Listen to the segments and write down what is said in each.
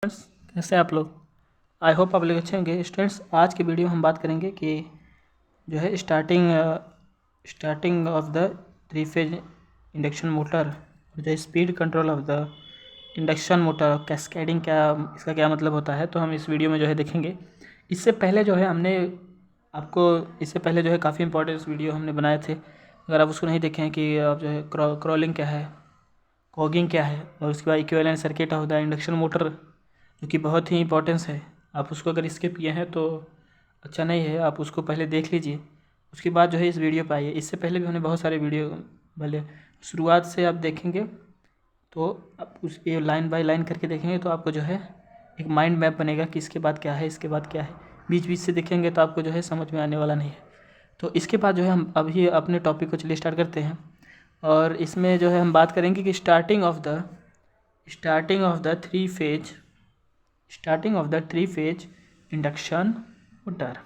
Friends, कैसे हैं आप लोग। आई होप आप लोग अच्छे होंगे। स्टूडेंट्स, आज की वीडियो में हम बात करेंगे कि जो है starting of the 3 phase induction motor, जो है speed control of the induction motor, cascading क्या, इसका क्या मतलब होता है, तो हम इस वीडियो में जो है देखेंगे। इससे पहले जो है हमने आपको इससे पहले जो है काफ़ी इंपॉर्टेंट वीडियो हमने बनाए थे। अगर आप उसको नहीं देखें हैं कि आप जो है क्रॉलिंग क्या है, कॉगिंग क्या है, और उसके बाद equivalent circuit of the induction motor, जो कि बहुत ही इंपॉर्टेंस है। आप उसको अगर स्किप किए हैं तो अच्छा नहीं है, आप उसको पहले देख लीजिए, उसके बाद जो है इस वीडियो पे आइए। इससे पहले भी हमने बहुत सारे वीडियो, भले शुरुआत से आप देखेंगे तो आप उस ये लाइन बाय लाइन करके देखेंगे तो आपको जो है एक माइंड मैप बनेगा कि इसके बाद क्या है, इसके बाद क्या है। बीच बीच से देखेंगे तो आपको जो है समझ में आने वाला नहीं है। तो इसके बाद जो है हम अभी अपने टॉपिक को चलिए स्टार्ट करते हैं। और इसमें जो है हम बात करेंगे कि starting of the three phase induction motor.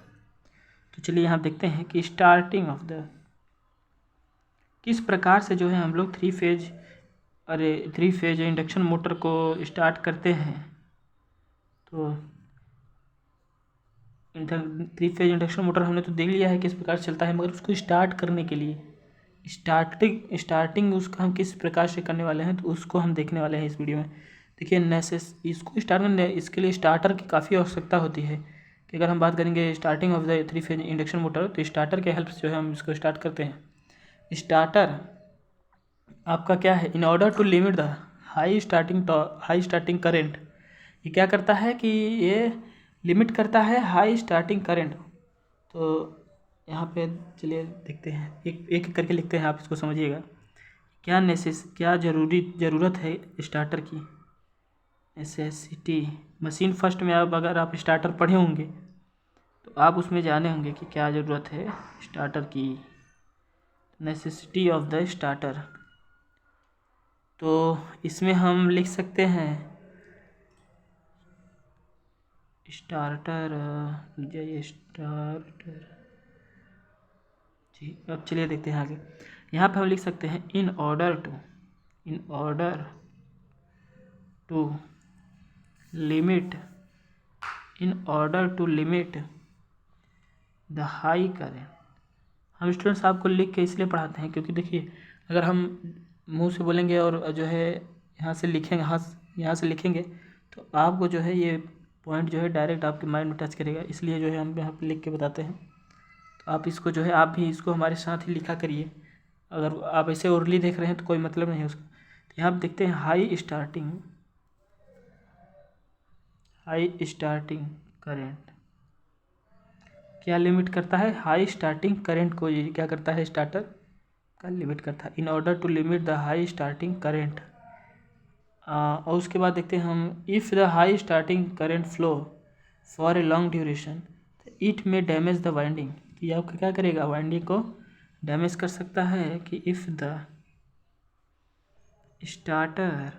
तो चलिए यहाँ देखते हैं कि किस प्रकार से जो है हम लोग थ्री फेज इंडक्शन मोटर को स्टार्ट करते हैं। तो थ्री फेज इंडक्शन मोटर हमने तो देख लिया है किस प्रकार से चलता है, मगर उसको स्टार्ट करने के लिए स्टार्टिंग उसका हम किस प्रकार से करने वाले हैं, तो उसको हम देखने वाले हैं इस वीडियो में। देखिए, इसको स्टार्ट करने इसके लिए स्टार्टर की काफ़ी आवश्यकता होती है। कि अगर हम बात करेंगे starting of the 3 phase induction motor, तो स्टार्टर के हेल्प से जो है हम इसको स्टार्ट करते हैं। स्टार्टर आपका क्या है, in order to limit the high starting current, ये क्या करता है कि ये लिमिट करता है हाई स्टार्टिंग करंट। तो यहाँ पे चलिए देखते हैं, एक एक करके लिखते हैं, आप इसको समझिएगा। क्या ज़रूरत है स्टार्टर की, नेसेसिटी। मशीन फर्स्ट में अब अगर आप स्टार्टर पढ़े होंगे तो आप उसमें जाने होंगे कि क्या ज़रूरत है स्टार्टर की, नेसेसिटी ऑफ द स्टार्टर। तो इसमें हम लिख सकते हैं स्टार्टर जी। अब चलिए देखते हैं आगे। यहाँ पे हम लिख सकते हैं in order to limit the high current. हम स्टूडेंट्स आपको लिख के इसलिए पढ़ाते हैं क्योंकि देखिए, अगर हम मुंह से बोलेंगे और जो है यहाँ से लिखेंगे तो आपको जो है ये पॉइंट जो है डायरेक्ट आपके माइंड में टच करेगा। इसलिए जो है हम यहाँ पे लिख के बताते हैं। तो आप इसको जो है आप भी इसको हमारे साथ ही लिखा करिए। अगर आप ऐसे ओरली देख रहे हैं तो कोई मतलब नहीं है उसका। तो यहाँ आप देखते हैं हाई स्टार्टिंग करेंट क्या लिमिट करता है, हाई स्टार्टिंग करंट को ये क्या करता है, स्टार्टर का लिमिट करता है। In order to limit the high starting current. और उसके बाद देखते हैं हम, if the high starting current flow for a long duration it may damage the winding, कि आपका क्या करेगा, वाइंडिंग को डैमेज कर सकता है। कि इफ़ द स्टार्टर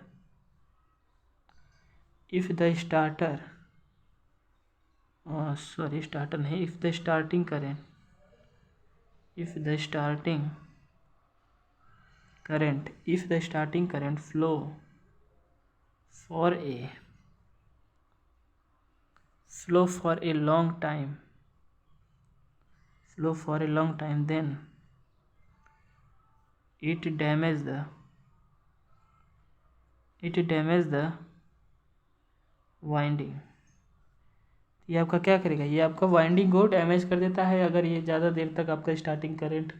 स्टार्टर नहीं, if the starting current flow for a long time then it damage the winding. ये आपका क्या करेगा, ये आपका वाइंडिंग को डैमेज कर देता है अगर ये ज़्यादा देर तक आपका स्टार्टिंग करंट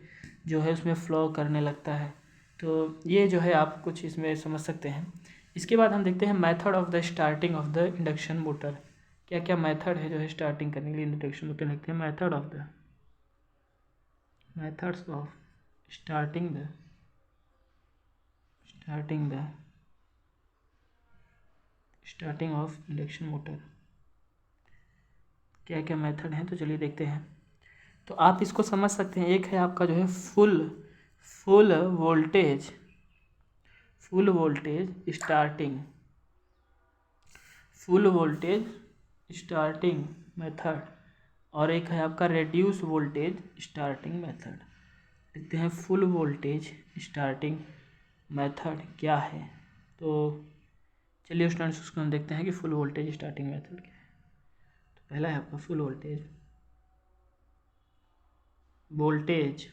जो है उसमें फ्लो करने लगता है। तो ये जो है आप कुछ इसमें समझ सकते हैं। इसके बाद हम देखते हैं method of the starting of the induction motor. क्या क्या मेथड है जो है स्टार्टिंग करने के लिए इंडक्शन मोटर, लिखते हैं methods of starting of induction motor. क्या क्या मेथड हैं, तो चलिए देखते हैं। तो आप इसको समझ सकते हैं। एक है आपका जो है फुल वोल्टेज स्टार्टिंग मेथड, और एक है आपका रेड्यूस वोल्टेज स्टार्टिंग मेथड। देखते हैं फुल वोल्टेज स्टार्टिंग मेथड क्या है। तो चलिए स्टूडेंट्स उसको हम देखते हैं कि फुल वोल्टेज स्टार्टिंग मेथड क्या है। तो पहला है आपका फुल वोल्टेज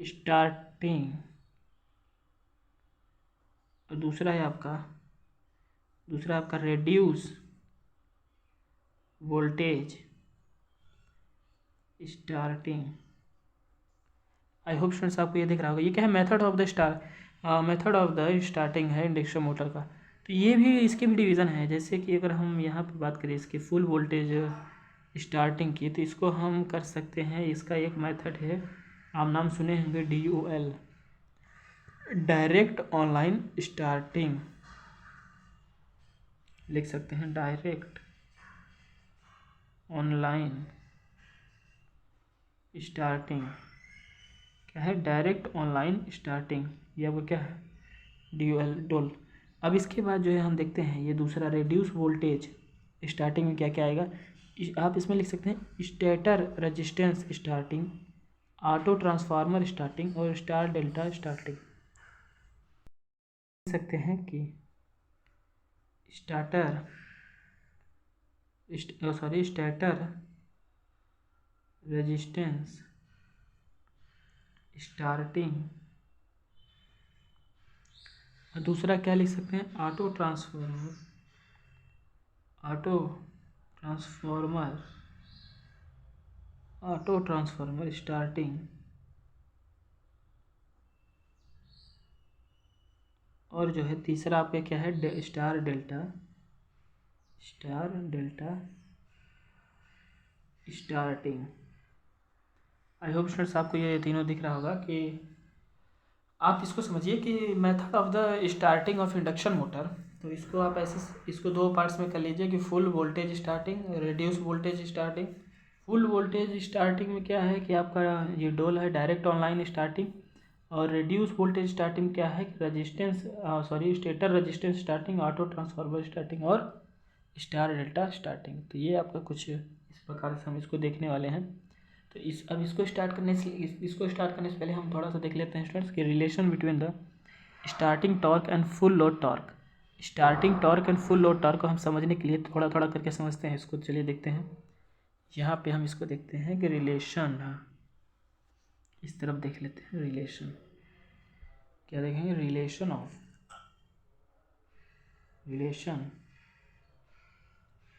स्टार्टिंग, और दूसरा आपका रेड्यूस वोल्टेज स्टार्टिंग। आई होप स्टूडेंट्स आपको ये दिख रहा होगा। ये क्या है, मेथड ऑफ द स्टार्टिंग है इंडक्शन मोटर का। तो ये भी, इसके भी डिवीज़न है। जैसे कि अगर हम यहाँ पे बात करें इसकी फुल वोल्टेज स्टार्टिंग की, तो इसको हम कर सकते हैं, इसका एक मेथड है, आप नाम सुने होंगे DOL, डायरेक्ट ऑनलाइन स्टार्टिंग, लिख सकते हैं डायरेक्ट ऑनलाइन स्टार्टिंग। क्या है, डायरेक्ट ऑनलाइन स्टार्टिंग, ये वो क्या है, DOL। अब इसके बाद जो है हम देखते हैं ये दूसरा रेड्यूस वोल्टेज स्टार्टिंग में क्या क्या आएगा। आप इसमें लिख सकते हैं stator resistance starting, auto transformer starting और स्टार डेल्टा स्टार्टिंग। लिख सकते हैं कि स्टेटर रेजिस्टेंस स्टार्टिंग, और दूसरा क्या लिख सकते हैं, ऑटो ट्रांसफार्मर स्टार्टिंग, और जो है तीसरा आपका क्या है, स्टार डेल्टा स्टार्टिंग। आई होप स्टूडेंट्स आपको ये तीनों दिख रहा होगा कि आप इसको समझिए कि method of the starting of induction motor. तो इसको आप ऐसे, इसको दो पार्ट्स में कर लीजिए कि full voltage starting, reduce voltage starting. Full voltage starting में क्या है कि आपका ये डोल है डायरेक्ट ऑनलाइन स्टार्टिंग, और रेड्यूस वोल्टेज स्टार्टिंग क्या है कि stator resistance starting, auto transformer starting और स्टार डेल्टा स्टार्टिंग। तो ये आपका कुछ इस प्रकार से हम इसको देखने वाले हैं। तो अब इसको स्टार्ट करने से पहले हम थोड़ा सा देख लेते हैं स्टूडेंट्स कि relation between the starting torque and full load torque. Starting torque and full load torque को हम समझने के लिए थोड़ा थोड़ा करके समझते हैं इसको। चलिए देखते हैं, यहाँ पे हम इसको देखते हैं कि रिलेशन, इस तरफ देख लेते हैं रिलेशन। क्या देखेंगे, relation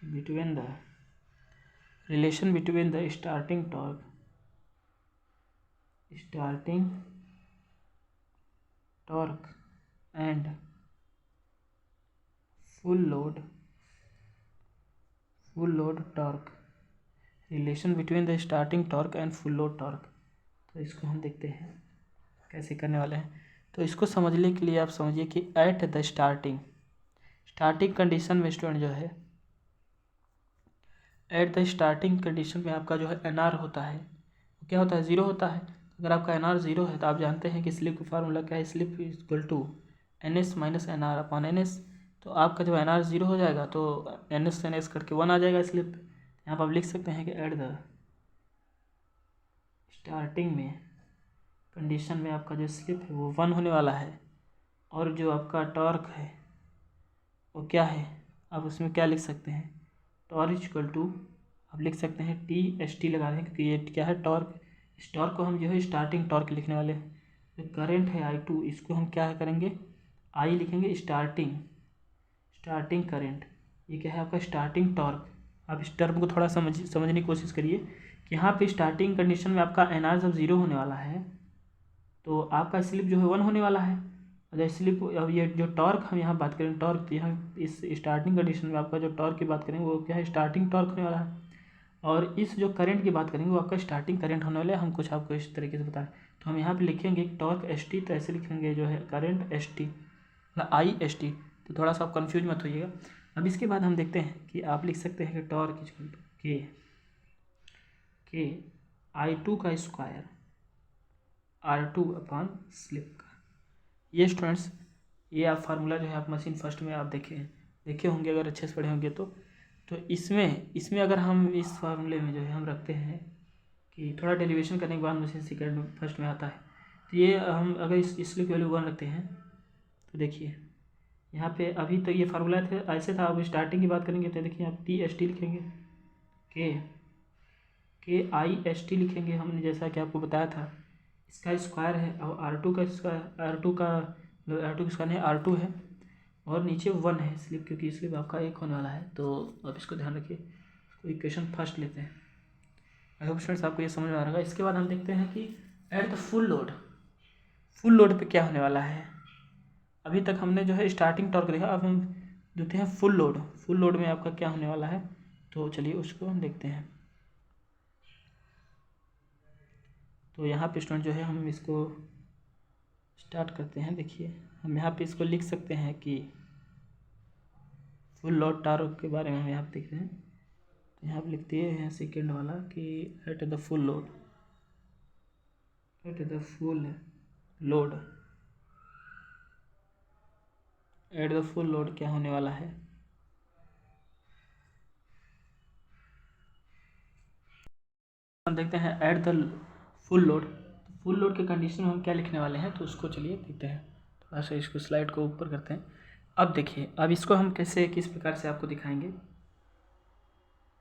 between the starting torque and full load torque. Relation between the starting torque and full load torque. तो इसको हम देखते हैं कैसे करने वाले हैं। तो इसको समझने के लिए आप समझिए कि एट द स्टार्टिंग कंडीशन में स्टूडेंट जो है, एट द स्टार्टिंग कंडीशन में आपका जो है NR होता है, वो क्या होता है, ज़ीरो होता है। अगर आपका NR ज़ीरो है तो आप जानते हैं कि स्लिप का फार्मूला क्या है, slip is equal to NS minus NR upon NS। तो आपका जब NR ज़ीरो हो जाएगा तो NS से NS करके 1 आ जाएगा स्लिप। यहाँ पर आप लिख सकते हैं कि एट द स्टार्टिंग में कंडीशन में आपका जो स्लिप है वो 1 होने वाला है, और जो आपका टॉर्क है वो क्या है, आप उसमें क्या लिख सकते हैं, टॉर्क इक्वल टू, आप लिख सकते हैं TST लगा दें क्योंकि ये क्या है, टॉर्क। इस टॉर्क को हम जो है स्टार्टिंग टॉर्क लिखने वाले हैं। जो करंट है I2, इसको हम क्या करेंगे, I लिखेंगे स्टार्टिंग करंट। ये क्या है आपका स्टार्टिंग टॉर्क। आप इस टर्म को थोड़ा समझने की कोशिश करिए कि यहाँ पे स्टार्टिंग कंडीशन में आपका NR जब ज़ीरो होने वाला है तो आपका स्लिप जो है 1 होने वाला है। और स्लिप, अब ये जो टॉर्क हम यहाँ बात करें, टॉर्क यहाँ इस स्टार्टिंग कंडीशन में आपका जो टॉर्क की बात करेंगे वो क्या है, स्टार्टिंग टॉर्क होने वाला है। और इस जो करंट की बात करेंगे वो आपका स्टार्टिंग करंट होने वाला है। हम कुछ आपको इस तरीके से बताएं तो हम यहाँ पे लिखेंगे टॉर्क ST, तो ऐसे लिखेंगे जो है करंट ST मतलब IST। तो थोड़ा सा आप कन्फ्यूज मत होइएगा। अब इसके बाद हम देखते हैं कि आप लिख सकते हैं कि टॉर्क इक्वल टू के I2 का स्क्वायर R2 अपॉन स्लिप का। ये स्टूडेंट्स, ये आप फार्मूला जो है आप मशीन फर्स्ट में आप देखे होंगे अगर अच्छे से पढ़े होंगे तो इसमें अगर हम इस फार्मूले में जो है हम रखते हैं कि थोड़ा डेरिवेशन करने के बाद मशीन सेकेंड में फर्स्ट में आता है। तो ये हम अगर इस स्लिप वैल्यू 1 रखते हैं तो देखिए यहाँ पे अभी तो ये फार्मूला थे ऐसे था, अब स्टार्टिंग की बात करेंगे तो देखिए आप TST लिखेंगे, KIST लिखेंगे हमने, जैसा कि आपको बताया था। इसका स्क्वायर है और R2 का स्क्वायर, R2 का स्क्वायर है, R2 है और नीचे 1 है स्लिप, क्योंकि स्लिप आपका 1 होने वाला है। तो अब इसको ध्यान रखिए। तो इक्वेशन फर्स्ट लेते हैं। आई होप स्टूडेंट्स आपको ये समझ में आ रहा होगा। इसके बाद हम देखते हैं कि एट द फुल लोड पे क्या होने वाला है। अभी तक हमने जो है स्टार्टिंग टॉर्क देखा, अब हम देखते हैं फुल लोड में आपका क्या होने वाला है। तो चलिए उसको हम देखते हैं। तो यहाँ पे स्टूडेंट जो है हम इसको स्टार्ट करते हैं। देखिए हम यहाँ पे इसको लिख सकते हैं कि फुल लोड टॉर्क के बारे में हम यहाँ पे देख रहे हैं। तो यहाँ पे लिख दिए हैं सेकेंड वाला कि at the full load at the full load क्या होने वाला है। हम देखते हैं एट द फुल लोड के कंडीशन में हम क्या लिखने वाले हैं, तो उसको चलिए देखते हैं। थोड़ा सा इसको स्लाइड को ऊपर करते हैं। अब देखिए, अब इसको हम कैसे किस प्रकार से आपको दिखाएंगे।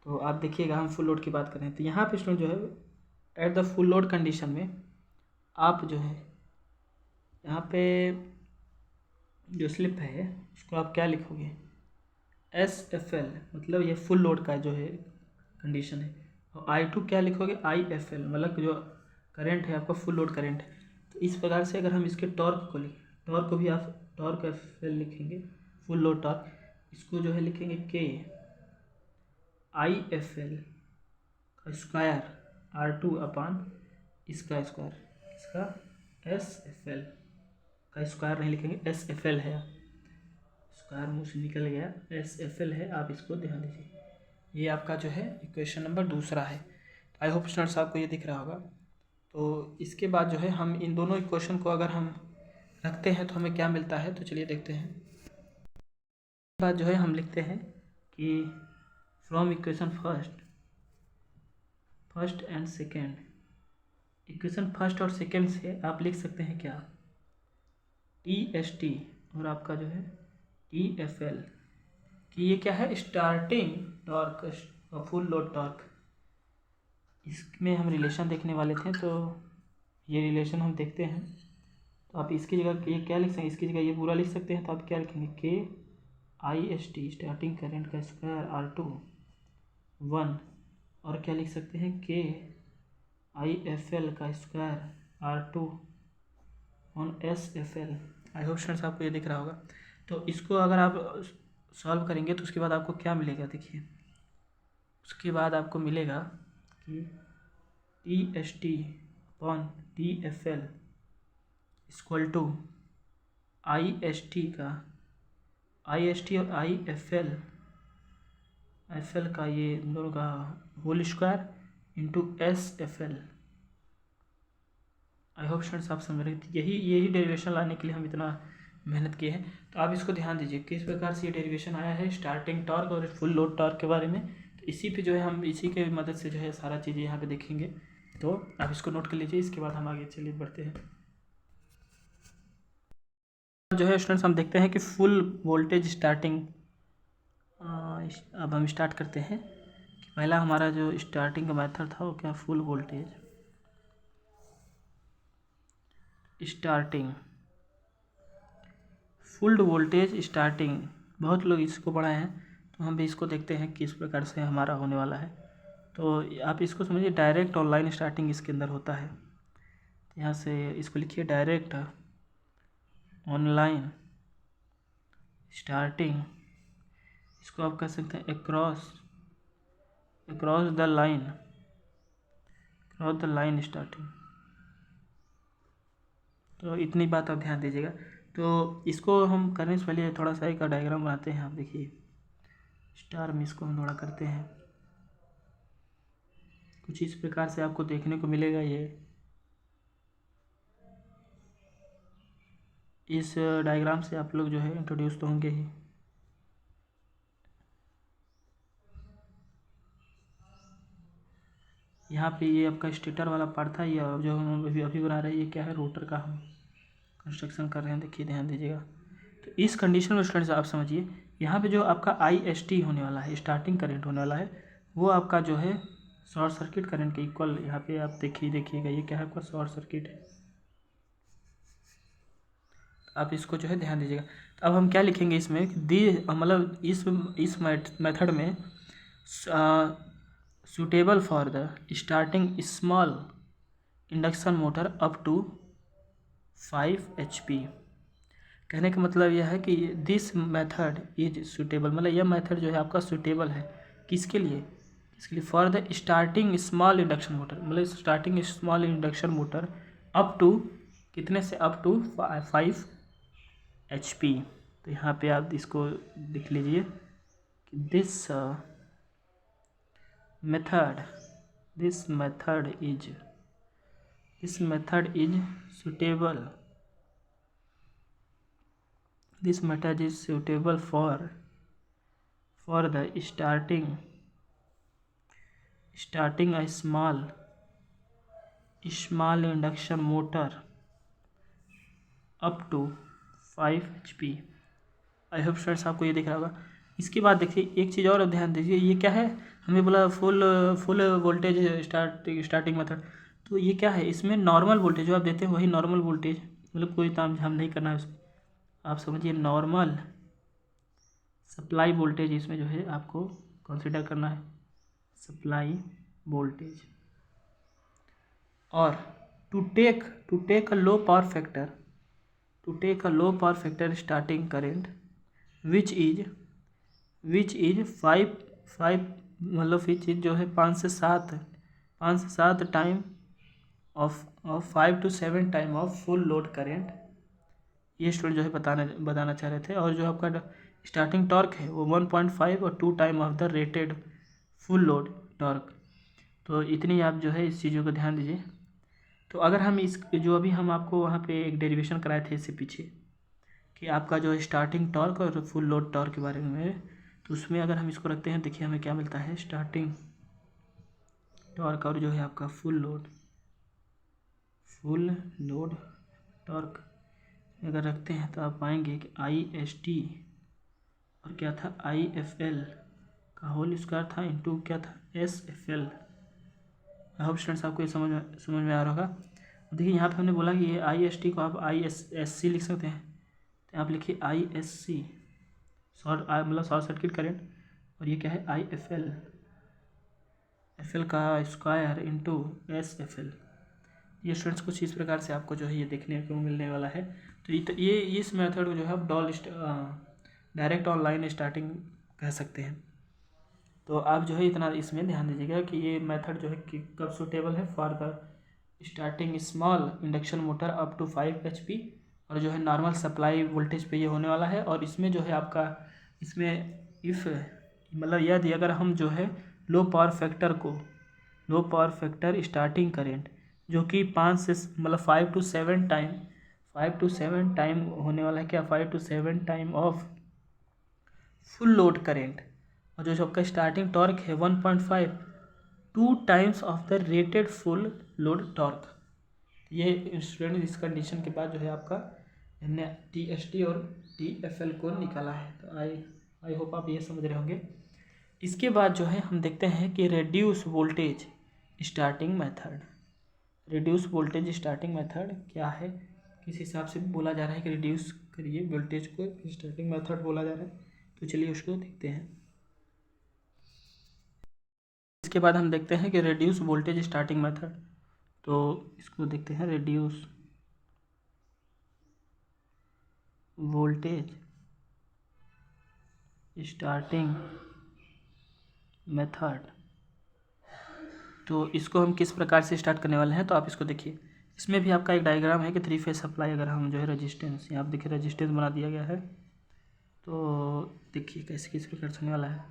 तो आप देखिएगा, हम फुल लोड की बात करें तो यहाँ पे स्टूडेंट जो है at the full load condition में आप जो है यहाँ पे जो स्लिप है उसको आप क्या लिखोगे, SFL, मतलब ये फुल लोड का जो है कंडीशन है। और I2 क्या लिखोगे, IFL, मतलब जो करंट है आपका फुल लोड करंट है। तो इस प्रकार से अगर हम इसके टॉर्क को लिखें, टॉर्क को भी आप टॉर्क FL लिखेंगे, फुल लोड टॉर्क, इसको जो है लिखेंगे KIFL का स्क्वायर R2 अपान इसका स्क्वायर, इसका SFL का स्क्वायर नहीं लिखेंगे, SFL है, स्क्वायर मुँह से निकल गया, SFL है, आप इसको ध्यान दीजिए। ये आपका जो है इक्वेशन नंबर दूसरा है। तो आई होप स्टूडेंट्स आपको ये दिख रहा होगा। तो इसके बाद जो है हम इन दोनों इक्वेशन को अगर हम रखते हैं तो हमें क्या मिलता है, तो चलिए देखते हैं। इसके बाद जो है हम लिखते हैं कि from equation first and second, equation first और सेकेंड से आप लिख सकते हैं क्या, TST और आपका जो है TFL, कि ये क्या है, स्टार्टिंग टॉर्क और फुल लोड टॉर्क। इसमें हम रिलेशन देखने वाले थे, तो ये रिलेशन हम देखते हैं। तो आप इसकी जगह ये क्या लिख सकते हैं, इसकी जगह ये पूरा लिख सकते हैं। तो आप क्या लिखेंगे, KIST स्टार्टिंग करंट का स्क्वायर R2 1, और क्या लिख सकते हैं, KIFL का square R2 on SFL। I hope students आपको ये दिख रहा होगा। तो इसको अगर आप सॉल्व करेंगे तो उसके बाद आपको क्या मिलेगा, देखिए उसके बाद आपको मिलेगा कि TST upon TFL equal to IST और IFL का ये दोनों का whole square into SFL। I hope students आप समझ रहे थे, यही डेरिवेशन लाने के लिए हम इतना मेहनत किए हैं। तो आप इसको ध्यान दीजिए किस प्रकार से ये डेरिवेशन आया है स्टार्टिंग टॉर्क और फुल लोड टॉर्क के बारे में। तो इसी पे जो है हम इसी के मदद से जो है सारा चीज़ें यहाँ पे देखेंगे। तो आप इसको नोट कर लीजिए, इसके बाद हम आगे चलिए बढ़ते हैं। जो है स्टूडेंट्स हम देखते हैं कि फुल वोल्टेज स्टार्टिंग, अब हम स्टार्ट करते हैं कि पहला हमारा जो स्टार्टिंग का मेथड था वो क्या, फुल वोल्टेज स्टार्टिंग, बहुत लोग इसको पढ़ाए हैं, तो हम भी इसको देखते हैं किस प्रकार से हमारा होने वाला है। तो आप इसको समझिए, डायरेक्ट ऑनलाइन स्टार्टिंग इसके अंदर होता है। यहाँ से इसको लिखिए, डायरेक्ट ऑनलाइन स्टार्टिंग, इसको आप कह सकते हैं अक्रॉस द लाइन स्टार्टिंग। तो इतनी बात आप ध्यान दीजिएगा। तो इसको हम करने से पहले थोड़ा सा एक डायग्राम बनाते हैं। आप देखिए, स्टार में इसको हम थोड़ा करते हैं, कुछ इस प्रकार से आपको देखने को मिलेगा। ये इस डायग्राम से आप लोग जो है इंट्रोड्यूस तो होंगे ही। यहाँ पे ये आपका स्टेटर वाला पार्ट था, ये जो हम अभी बना रहे हैं, ये क्या है, रोटर का हम कंस्ट्रक्शन कर रहे हैं। देखिए ध्यान दीजिएगा। तो इस कंडीशन में स्टूडेंट्स आप समझिए, यहाँ पे जो आपका IST होने वाला है, स्टार्टिंग करंट होने वाला है, वो आपका जो है शॉर्ट सर्किट करंट के इक्वल। यहाँ पे आप देखिएगा ये क्या है, आपका शॉर्ट सर्किट है। आप इसको जो है ध्यान दीजिएगा। तो अब हम क्या लिखेंगे इसमें, मतलब इस मेथड में suitable for the starting small induction motor up to 5 HP। कहने का मतलब यह है कि दिस मेथड इज सुटेबल, मतलब यह मेथड जो है आपका सुटेबल है किसके लिए, for the starting small induction motor, मतलब starting small induction motor up to कितने से, अप टू 5 HP। तो यहाँ पे आप इसको लिख लीजिए कि this method is suitable, this method is suitable for the starting a small induction motor up to 5 HP। I hope students आपको ये दिख रहा होगा। इसके बाद देखिए एक चीज़ और ध्यान दीजिए, ये क्या है, हमें बोला फुल वोल्टेज स्टार्टिंग मेथड। तो ये क्या है, इसमें नॉर्मल वोल्टेज जो आप देते हैं वही नॉर्मल वोल्टेज, मतलब कोई तामझाम नहीं करना है उसमें। आप समझिए नॉर्मल सप्लाई वोल्टेज इसमें जो है आपको कंसीडर करना है, सप्लाई वोल्टेज। और to take a low power factor starting current which is 5 मतलब विच इज जो है 5 से 7 time of 5 to 7 time of full load current. ये स्टूडेंट जो है बताना चाह रहे थे। और जो आपका स्टार्टिंग टॉर्क है वो 1.5 और 2 time of the rated full load torque. तो इतनी आप जो है इस चीज़ों को ध्यान दीजिए। तो अगर हम इस जो अभी हम आपको वहाँ पे एक डेरिवेशन कराए थे इससे पीछे कि आपका जो स्टार्टिंग टॉर्क और फुल लोड टॉर्क के बारे में, तो उसमें अगर हम इसको रखते हैं, देखिए हमें क्या मिलता है, स्टार्टिंग टॉर्क और जो है आपका फुल लोड टॉर्क अगर रखते हैं तो आप पाएंगे कि IST और क्या था, IFL का होल स्क्वायर था इंटू क्या था, SFL। आई होप स्टूडेंट्स आपको ये समझ में आ रहा होगा। देखिए यहाँ पे हमने बोला कि ये IST को आप ISC लिख सकते हैं, तो आप लिखिए ISC मतलब शॉर्ट सर्किट करंट, और ये क्या है IFL का स्क्वायर इंटू SFL। ये स्टूडेंट्स कुछ इस प्रकार से आपको जो है ये देखने को मिलने वाला है। तो ये इस मेथड को जो है आप डायरेक्ट ऑनलाइन स्टार्टिंग कह सकते हैं। तो आप जो है इतना इसमें ध्यान दीजिएगा कि ये मेथड जो है कि कब सूटेबल है, for the starting small induction motor up to 5 HP, और जो है नॉर्मल सप्लाई वोल्टेज पे ये होने वाला है। और इसमें जो है आपका इसमें इफ़ मतलब यदि अगर हम जो है लो पावर फैक्टर स्टार्टिंग करेंट जो कि 5 से मतलब 5 to 7 टाइम होने वाला है, क्या 5 to 7 time of full load current, और जो आपका स्टार्टिंग टॉर्क है 1.5 2 times of the rated full load torque. ये स्टूडेंट इस कंडीशन के बाद जो है आपका हमने TST और TFL को निकाला है। तो आई होप आप ये समझ रहे होंगे। इसके बाद जो है हम देखते हैं कि रिड्यूस वोल्टेज स्टार्टिंग मेथड क्या है, किस हिसाब से बोला जा रहा है कि रिड्यूस करिए वोल्टेज को, स्टार्टिंग मेथड बोला जा रहा है। तो चलिए उसको देखते हैं। इसके बाद हम देखते हैं कि रिड्यूस वोल्टेज स्टार्टिंग मेथड, तो इसको देखते हैं, रिड्यूस वोल्टेज स्टार्टिंग मेथड। तो इसको हम किस प्रकार से स्टार्ट करने वाले हैं, तो आप इसको देखिए। इसमें भी आपका एक डायग्राम है कि 3 फेज सप्लाई, अगर हम जो है रेजिस्टेंस, यहाँ आप देखिए रेजिस्टेंस बना दिया गया है। तो देखिए कैसे किस प्रकार से होने वाला है।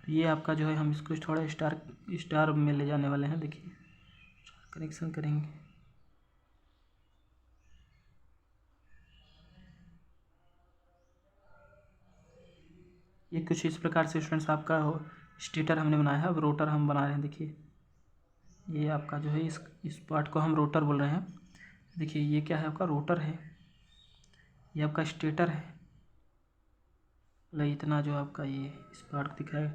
ये आपका जो है हम इसको थोड़ा स्टार में ले जाने वाले हैं। देखिए कनेक्शन करेंगे, ये कुछ इस प्रकार से स्टूडेंट्स आपका स्टेटर हमने बनाया है। अब रोटर हम बना रहे हैं। देखिए ये आपका जो है इस पार्ट को हम रोटर बोल रहे हैं। देखिए ये क्या है, आपका रोटर है, ये आपका स्टेटर है, मतलब इतना जो आपका ये इस पार्ट को दिखाएगा।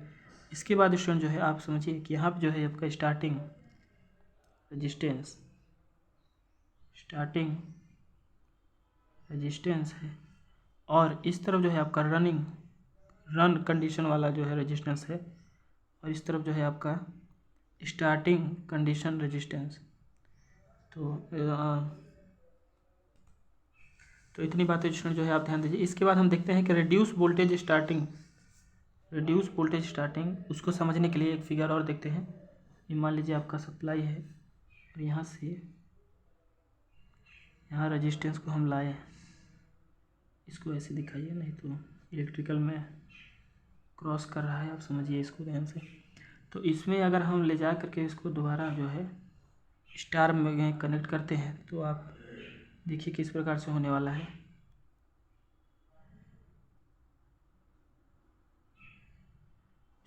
इसके बाद स्टूडेंट जो है आप समझिए कि यहाँ पे जो है आपका स्टार्टिंग रेजिस्टेंस है, और इस तरफ जो है आपका रन कंडीशन वाला जो है रेजिस्टेंस है, और इस तरफ जो है आपका स्टार्टिंग कंडीशन रेजिस्टेंस। तो इतनी बातें स्टूडेंट जो है आप ध्यान दीजिए। इसके बाद हम देखते हैं कि रिड्यूस वोल्टेज स्टार्टिंग उसको समझने के लिए एक फिगर और देखते हैं। ये मान लीजिए आपका सप्लाई है, और यहाँ से यहाँ रेजिस्टेंस को हम लाए, इसको ऐसे दिखाइए, नहीं तो इलेक्ट्रिकल में क्रॉस कर रहा है, आप समझिए इसको ध्यान से। तो इसमें अगर हम ले जा करके इसको दोबारा जो है स्टार में कनेक्ट करते हैं, तो आप देखिए किस प्रकार से होने वाला है।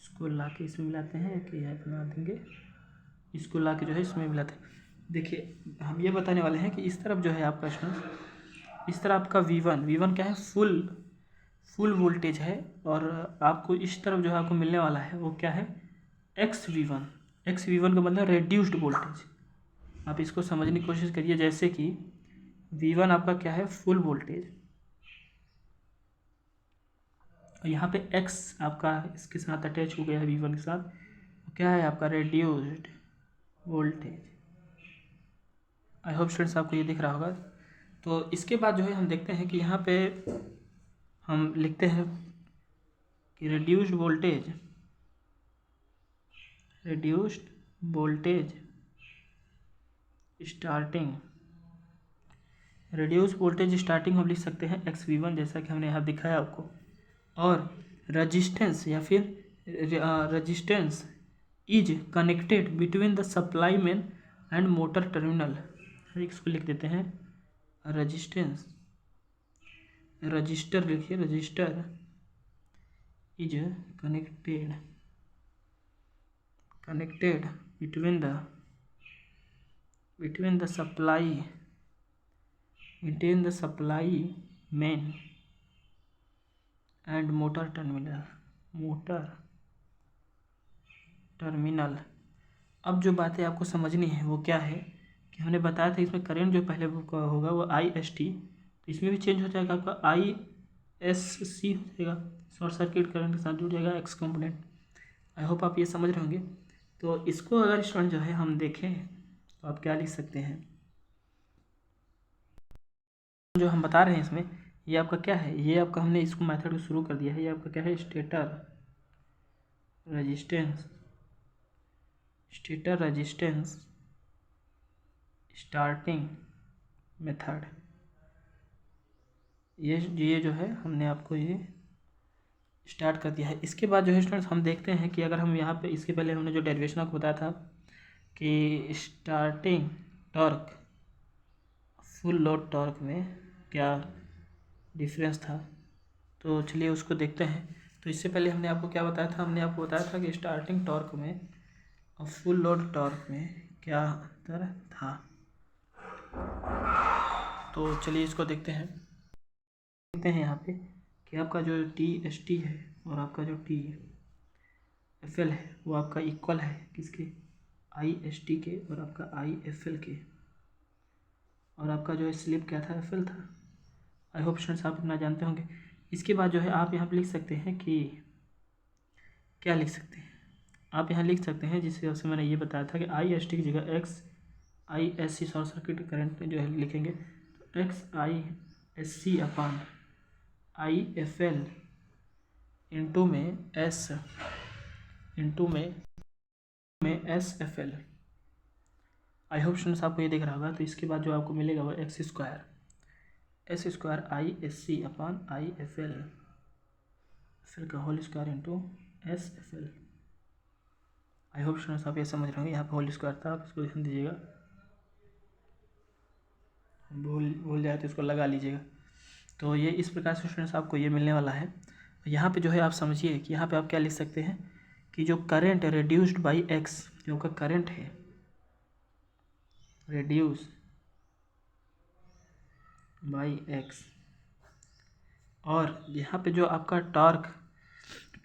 इसको ला के इसमें मिलाते हैं कि यहाँ बना देंगे, इसको ला के जो है इसमें मिलाते हैं। देखिए हम ये बताने वाले हैं कि इस तरफ जो है आपका स्टूडेंट, इस तरफ आपका V1 क्या है, फुल वोल्टेज है, और आपको इस तरफ जो है आपको मिलने वाला है वो क्या है, XV1 का मतलब रेड्यूस्ड वोल्टेज। आप इसको समझने की कोशिश करिए, जैसे कि V1 आपका क्या है, फुल वोल्टेज, और यहाँ पे X आपका इसके साथ अटैच हो गया है V1 के साथ, तो क्या है आपका रेड्यूस्ड वोल्टेज। आई होप स्टूडेंट्स आपको ये दिख रहा होगा। तो इसके बाद जो है हम देखते हैं कि यहाँ पे हम लिखते हैं कि रेड्यूस्ड वोल्टेज स्टार्टिंग हम लिख सकते हैं XV1, जैसा कि हमने यहाँ दिखाया आपको, और रजिस्टेंस या फिर resistance is connected between the supply main and motor terminal. इसको लिख देते हैं रजिस्टर लिखिए, register is connected between the supply main and motor terminal. अब जो बातें आपको समझनी है वो क्या है कि हमने बताया था इसमें करंट जो पहले होगा वो IST, तो इसमें भी चेंज हो जाएगा, आपका ISC हो जाएगा, शॉर्ट सर्किट करंट के साथ जुड़ जाएगा X कंपोनेंट। आई होप आप ये समझ रहे होंगे। तो इसको अगर स्टूडेंट जो है हम देखें तो आप क्या लिख सकते हैं, जो हम बता रहे हैं इसमें, ये आपका क्या है, ये आपका हमने इसको मेथड को शुरू कर दिया है। ये आपका क्या है, स्टेटर रेजिस्टेंस स्टार्टिंग मेथड। ये जो है हमने आपको ये स्टार्ट कर दिया है। इसके बाद जो है स्टूडेंट्स हम देखते हैं कि अगर हम यहाँ पे, इसके पहले हमने जो डेरिवेशन आपको बताया था कि starting torque full load torque में क्या डिफरेंस था, तो चलिए उसको देखते हैं। तो इससे पहले हमने आपको क्या बताया था, हमने आपको बताया था कि स्टार्टिंग टॉर्क में और फुल लोड टॉर्क में क्या अंतर था। तो चलिए इसको देखते हैं यहाँ पे कि आपका जो TST है और आपका जो TFL है वो आपका इक्वल है किसके, IST के और आपका IFL के, और आपका जो है स्लिप क्या था, FL था। आई होप स्टूडेंट्स आप इतना जानते होंगे। इसके बाद जो है आप यहाँ पे लिख सकते हैं कि क्या लिख सकते हैं, आप यहाँ लिख सकते हैं जिसके वजह से मैंने ये बताया था कि IST की जगह XISC शॉर्ट सर्किट करंट जो है लिखेंगे, तो XISC अपॉन IFL इंटू में SFL। आई होप स्टूडेंट्स आपको ये दिख रहा होगा। तो इसके बाद जो आपको मिलेगा वो S square ISC upon IFL फिर का whole square into SFL। I hope students आप ये समझ रहे होंगे। यहाँ पे होल स्क्वायर था, आप इसको ध्यान दीजिएगा, भूल जाए तो इसको लगा लीजिएगा। तो ये इस प्रकार से स्टूडेंट्स आपको ये मिलने वाला है। यहाँ पे जो है आप समझिए कि यहाँ पे आप क्या लिख सकते हैं कि जो करंट है रिड्यूस्ड बाई X, जो का करंट है रिड्यूस बाई एक्स। और यहाँ पे जो आपका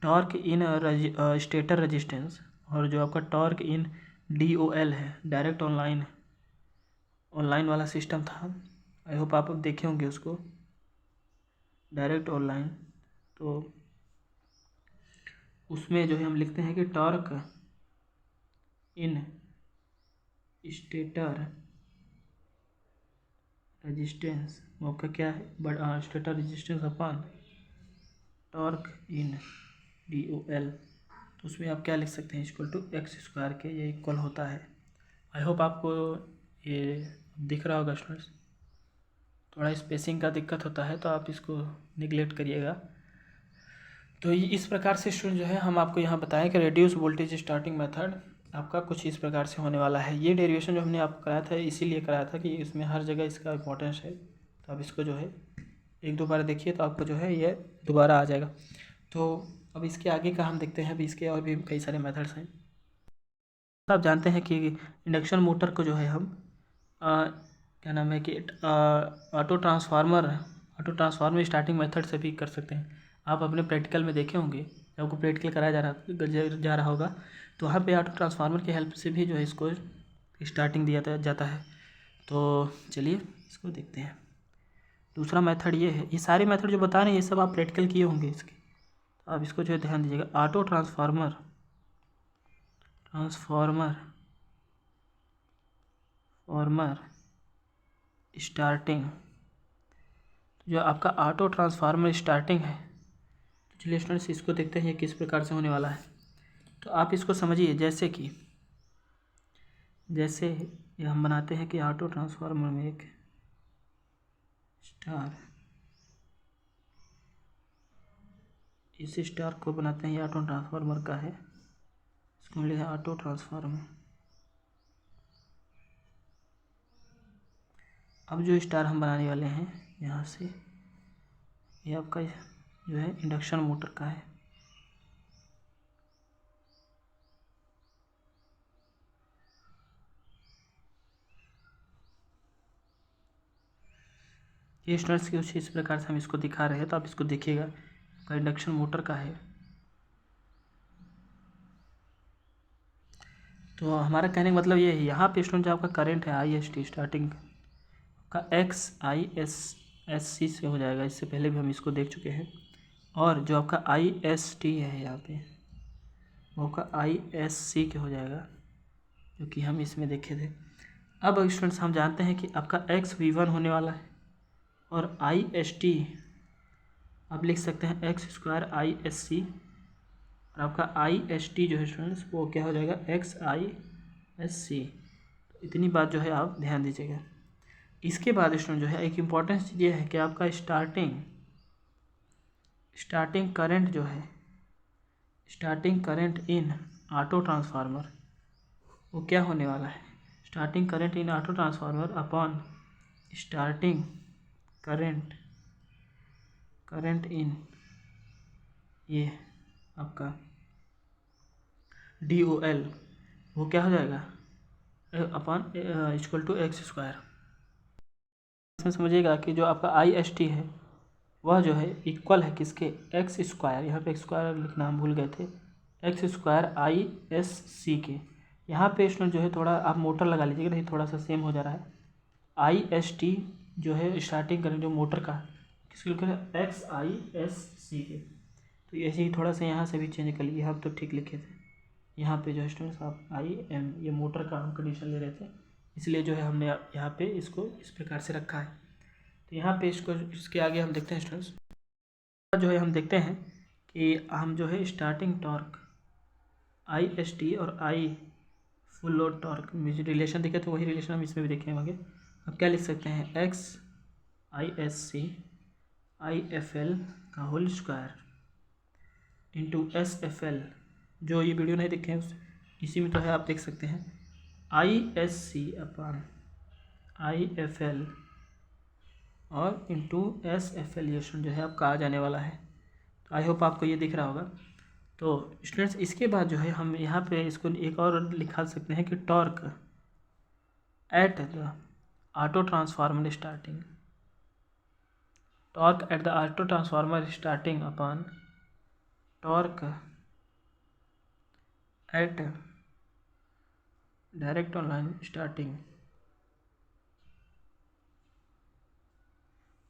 टॉर्क इन स्टेटर रेजिस्टेंस और जो आपका टॉर्क इन DOL है, डायरेक्ट ऑनलाइन वाला सिस्टम था। आई होप आप देखे होंगे उसको, डायरेक्ट ऑनलाइन। तो उसमें जो है हम लिखते हैं कि टॉर्क इन स्टेटर रेजिस्टेंस, आपका क्या है, stator resistance upon torque in DOL। तो उसमें आप क्या लिख सकते हैं, इक्वल टू एक्स स्क्वायर के ये इक्वल होता है। आई होप आपको ये दिख रहा होगा स्टूडेंट्स। थोड़ा स्पेसिंग का दिक्कत होता है तो आप इसको निगलेक्ट करिएगा। तो इस प्रकार से स्टूडेंट जो है हम आपको यहाँ बताएं कि रेड्यूस वोल्टेज स्टार्टिंग मेथड आपका कुछ इस प्रकार से होने वाला है। ये डेरिवेशन जो हमने आपको कराया था इसीलिए कराया था कि इसमें हर जगह इसका इंपॉर्टेंस है। तो आप इसको जो है एक दो बार देखिए तो आपको जो है ये दोबारा आ जाएगा। तो अब इसके आगे का हम देखते हैं। अभी इसके और भी कई सारे मेथड्स हैं। आप जानते हैं कि इंडक्शन मोटर को जो है हम क्या नाम है कि ऑटो ट्रांसफार्मर स्टार्टिंग मेथड से भी कर सकते हैं। आप अपने प्रैक्टिकल में देखे होंगे, जब आपको प्रैक्टिकल कराया जा रहा होगा तो वहाँ पे ऑटो ट्रांसफार्मर की हेल्प से भी जो है इसको स्टार्टिंग दिया जाता है। तो चलिए इसको देखते हैं। दूसरा मेथड ये है, ये सारे मेथड जो बता रहे हैं ये सब आप प्रैक्टिकल किए होंगे इसके, तो आप इसको जो है ध्यान दीजिएगा। ऑटो ट्रांसफार्मर स्टार्टिंग, जो आपका ऑटो ट्रांसफार्मर स्टार्टिंग है। तो चलिए स्टूडेंट्स इसको देखते हैं ये किस प्रकार से होने वाला है। तो आप इसको समझिए, जैसे ये हम बनाते हैं कि ऑटो ट्रांसफार्मर में एक स्टार, इस स्टार को बनाते हैं, ये ऑटो ट्रांसफार्मर का है, इसको मिले है ऑटो ट्रांसफार्मर। अब जो स्टार हम बनाने वाले हैं यहाँ से, ये आपका जो है इंडक्शन मोटर का है। ये स्टूडेंट्स की कुछ इस प्रकार से हम इसको दिखा रहे हैं, तो आप इसको देखिएगा, आपका इंडक्शन मोटर का है। तो हमारा कहने का मतलब ये है, यहाँ पे स्टूडेंट जो आपका करंट है IST स्टार्टिंग का XISC से हो जाएगा। इससे पहले भी हम इसको देख चुके हैं। और जो आपका IST है यहाँ पे, वो आपका ISC के हो जाएगा, जो कि हम इसमें देखे थे। अब स्टूडेंट्स हम जानते हैं कि आपका XV1 होने वाला है, और IST आप लिख सकते हैं x स्क्वायर ISC, और आपका IST जो है स्टूडेंट्स वो क्या हो जाएगा, XISC। तो इतनी बात जो है आप ध्यान दीजिएगा। इसके बाद स्टूडेंट जो है एक इम्पॉर्टेंट चीज़ ये है कि आपका स्टार्टिंग करंट जो है, starting current in auto transformer, वो क्या होने वाला है, starting current in auto transformer upon starting current in ये आपका DOL, वो क्या हो जाएगा, upon equal to x square. इसमें समझिएगा कि जो आपका IST है वह जो है इक्वल है किसके, एक्स स्क्वायर, यहाँ पे स्क्वायर लिखना हम भूल गए थे, एक्स स्क्वायर ISC के। यहाँ पे स्टूडेंट जो है थोड़ा आप मोटर लगा लीजिएगा, नहीं थोड़ा सा सेम हो जा रहा है। IST जो है स्टार्टिंग करें जो मोटर का, किसके लिखे XISC के। तो ऐसे ही थोड़ा सा यहाँ से भी चेंज कर लीजिए, हम तो ठीक लिखे थे। यहाँ पे जो स्टूडेंट्स आप IM ये मोटर का हम कंडीशन ले रहे थे, इसलिए जो है हमने यहाँ पे इसको इस प्रकार से रखा है। तो यहाँ पे इसके आगे हम देखते हैं स्टूडेंट्स, जो है हम देखते हैं कि हम जो है स्टार्टिंग टॉर्क IST और I फुल लोड टॉर्क में जो रिलेशन देखे थे वही रिलेशन हम इसमें भी देखे होंगे। अब क्या लिख सकते हैं, XISC IFL का होल स्क्वायर इंटू SFL, जो ये वीडियो नहीं देखे हैं इसी में तो है, आप देख सकते हैं, ISC अपॉन IFL और इंटू SFL, ये जो है आपका आ जाने वाला है। तो आई होप आपको ये दिख रहा होगा। तो स्टूडेंट्स इसके बाद जो है हम यहाँ पे इसको एक और लिखा सकते हैं कि torque at the auto transformer starting, torque at the auto transformer starting upon torque eight direct online starting,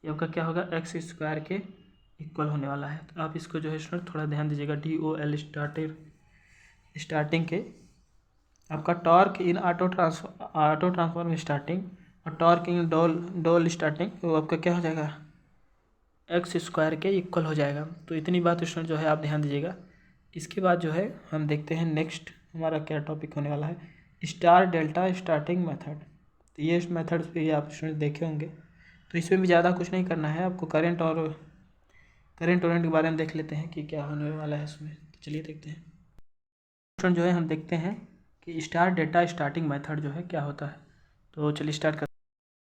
ये आपका क्या होगा, एक्स स्क्वायर के इक्वल होने वाला है। तो आप इसको जो है स्टूडेंट थोड़ा ध्यान दीजिएगा, DOL स्टार्टिंग के आपका torque in auto transform starting और टॉर्क इन डोल स्टार्टिंग, तो आपका क्या हो जाएगा, एक्स स्क्वायर के इक्वल हो जाएगा। तो इतनी बात स्टूडेंट जो है आप ध्यान दीजिएगा। इसके बाद जो है हम देखते हैं नेक्स्ट हमारा क्या टॉपिक होने वाला है, स्टार डेल्टा स्टार्टिंग मेथड। तो ये मेथड भी आप स्टूडेंट देखे होंगे, तो इसमें भी ज़्यादा कुछ नहीं करना है आपको, करंट वारंट के बारे में देख लेते हैं कि क्या होने वाला है इसमें। तो चलिए देखते हैं स्टूडेंट, जो है हम देखते हैं कि स्टार डेटा स्टार्टिंग मेथड जो है क्या होता है। तो चलिए स्टार्ट कर